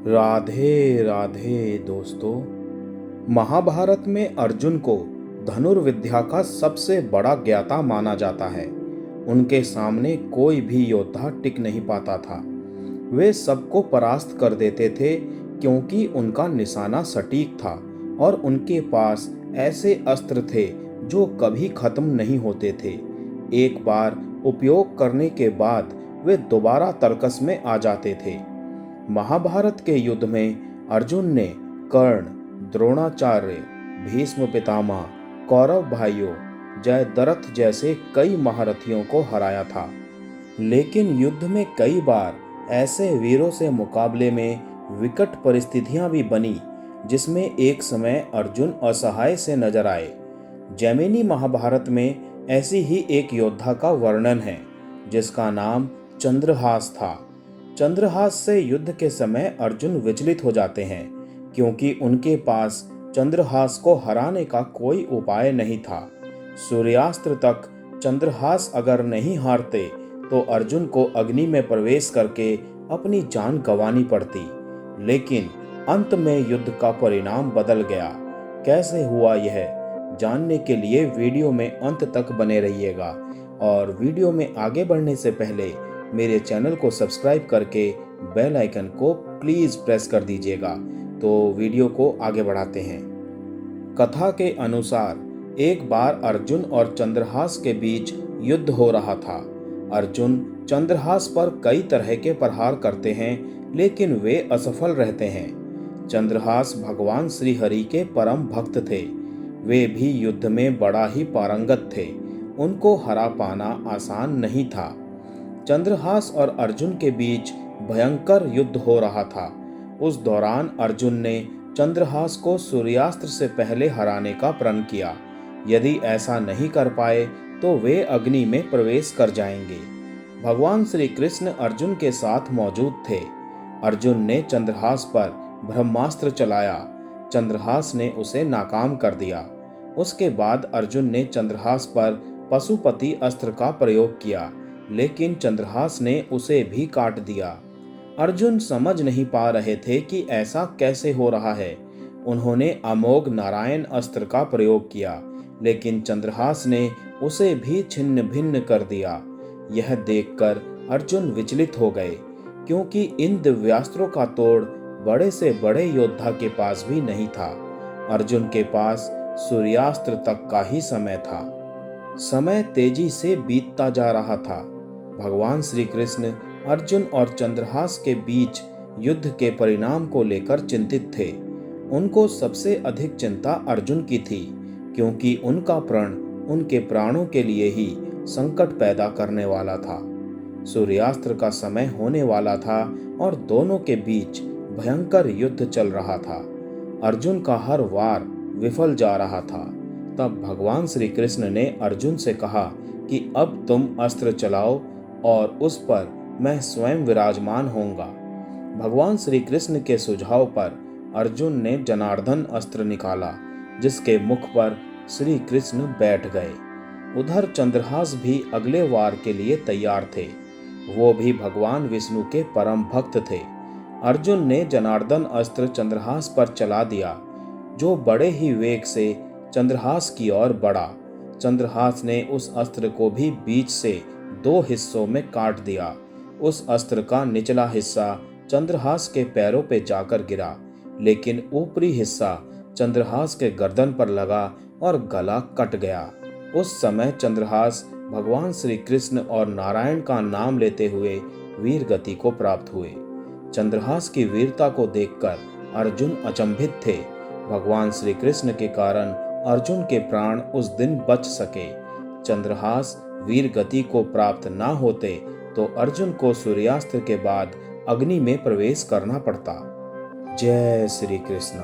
राधे राधे दोस्तों। महाभारत में अर्जुन को धनुर्विद्या का सबसे बड़ा ज्ञाता माना जाता है। उनके सामने कोई भी योद्धा टिक नहीं पाता था। वे सबको परास्त कर देते थे क्योंकि उनका निशाना सटीक था और उनके पास ऐसे अस्त्र थे जो कभी खत्म नहीं होते थे। एक बार उपयोग करने के बाद वे दोबारा तर्कस में आ जाते थे। महाभारत के युद्ध में अर्जुन ने कर्ण, द्रोणाचार्य, भीष्म पितामह, कौरव भाइयों, जयद्रथ जैसे कई महारथियों को हराया था। लेकिन युद्ध में कई बार ऐसे वीरों से मुकाबले में विकट परिस्थितियां भी बनी जिसमें एक समय अर्जुन असहाय से नजर आए। जैमिनी महाभारत में ऐसी ही एक योद्धा का वर्णन है जिसका नाम चंद्रहास था। चंद्रहास से युद्ध के समय अर्जुन विचलित हो जाते हैं क्योंकि उनके पास चंद्रहास को हराने का कोई उपाय नहीं था। सूर्यास्त्र तक चंद्रहास अगर नहीं हारते तो अर्जुन को अग्नि में प्रवेश करके अपनी जान गंवानी पड़ती। लेकिन अंत में युद्ध का परिणाम बदल गया। कैसे हुआ यह जानने के लिए वीडियो में अंत तक बने रहिएगा और वीडियो में आगे बढ़ने से पहले मेरे चैनल को सब्सक्राइब करके बेल आइकन को प्लीज प्रेस कर दीजिएगा। तो वीडियो को आगे बढ़ाते हैं। कथा के अनुसार एक बार अर्जुन और चंद्रहास के बीच युद्ध हो रहा था। अर्जुन चंद्रहास पर कई तरह के प्रहार करते हैं लेकिन वे असफल रहते हैं। चंद्रहास भगवान श्री हरि के परम भक्त थे। वे भी युद्ध में बड़ा ही पारंगत थे। उनको हरा पाना आसान नहीं था। चंद्रहास और अर्जुन के बीच भयंकर युद्ध हो रहा था। उस दौरान अर्जुन ने चंद्रहास को सूर्यास्त्र से पहले हराने का प्रण किया। यदि ऐसा नहीं कर पाए तो वे अग्नि में प्रवेश कर जाएंगे। भगवान श्री कृष्ण अर्जुन के साथ मौजूद थे। अर्जुन ने चंद्रहास पर ब्रह्मास्त्र चलाया। चंद्रहास ने उसे नाकाम कर दिया। उसके बाद अर्जुन ने चंद्रहास पर पशुपति अस्त्र का प्रयोग किया लेकिन चंद्रहास ने उसे भी काट दिया। अर्जुन समझ नहीं पा रहे थे कि ऐसा कैसे हो रहा है। उन्होंने अमोघ नारायण अस्त्र का प्रयोग किया लेकिन चंद्रहास ने उसे भी छिन्न भिन्न कर दिया। यह देखकर अर्जुन विचलित हो गए क्योंकि इन दिव्यास्त्रों का तोड़ बड़े से बड़े योद्धा के पास भी नहीं था। अर्जुन के पास सूर्यास्त्र तक का ही समय था। समय तेजी से बीतता जा रहा था। भगवान श्री कृष्ण अर्जुन और चंद्रहास के बीच युद्ध के परिणाम को लेकर चिंतित थे। उनको सबसे अधिक चिंता अर्जुन की थी क्योंकि उनका प्रण उनके प्राणों के लिए ही संकट पैदा करने वाला था। सूर्यास्त्र का समय होने वाला था और दोनों के बीच भयंकर युद्ध चल रहा था। अर्जुन का हर वार विफल जा रहा था। तब भगवान श्री कृष्ण ने अर्जुन से कहा कि अब तुम अस्त्र चलाओ और उस पर मैं स्वयं विराजमान होऊंगा। भगवान श्री कृष्ण के सुझाव पर अर्जुन ने जनार्दन अस्त्र निकाला जिसके मुख पर श्री कृष्ण बैठ गए। उधर चंद्रहास भी अगले वार के लिए तैयार थे। वो भी भगवान विष्णु के परम भक्त थे। अर्जुन ने जनार्दन अस्त्र चंद्रहास पर चला दिया जो बड़े ही वेग से चंद्रहास की ओर बढ़ा। चंद्रहास ने उस अस्त्र को भी बीच से दो हिस्सों में काट दिया। उस अस्त्र का निचला हिस्सा चंद्रहास के पैरों पे जाकर गिरा लेकिन ऊपरी हिस्सा चंद्रहास के गर्दन पर लगा और गला कट गया। उस समय चंद्रहास भगवान श्री कृष्ण और नारायण का नाम लेते हुए वीर गति को प्राप्त हुए। चंद्रहास की वीरता को देखकर अर्जुन अचंभित थे। भगवान श्री कृष्ण के कारण अर्जुन के प्राण उस दिन बच सके। चंद्रहास वीर गति को प्राप्त ना होते तो अर्जुन को सूर्यास्त्र के बाद अग्नि में प्रवेश करना पड़ता। जय श्री कृष्ण।